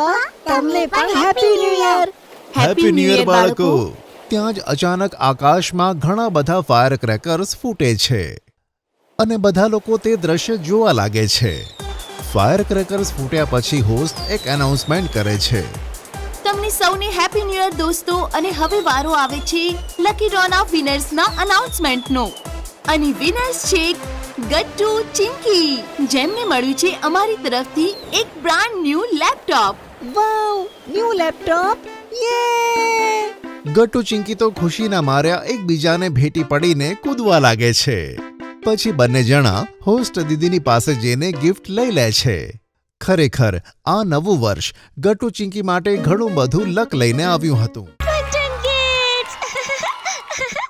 પપ્પા તમને પણ happy new year. Happy new year બાળકો. ત્યાં જ અચાનક આકાશમાં ઘણા બધા ફાયર ક્રેકર્સ ફૂટે છે અને બધા લોકો તે દ્રશ્ય જોવા લાગે છે. ફાયર ક્રેકર્સ ફૂટ્યા પછી હોસ્ટ એક એનાઉન્સમેન્ટ કરે છે. તમને સૌને હેપી ન્યૂ યર દોસ્તો. અને હવે વારો આવે છે લકી ડ્રોના વિનર્સના અનાઉન્સમેન્ટનો. અને વિનર્સ છે ગટ્ટુ ચિંકી, જેમને મળ્યું છે અમારી તરફથી એક બ્રાન્ડ ન્યૂ લેપટોપ. વાવ, ન્યૂ લેપટોપ. યે! ગટ્ટુ ચિંકી તો ખુશીના માર્યા એકબીજાને ભેટી પડીને કૂદવા લાગે છે. પછી બંને જણા હોસ્ટ દીદીની પાસે જઈને ગિફ્ટ લઈ લે છે. ખરેખર આ નવું વર્ષ ગટ્ટુ ચિંકી માટે ઘણું બધું લક લઈને આવ્યું હતું.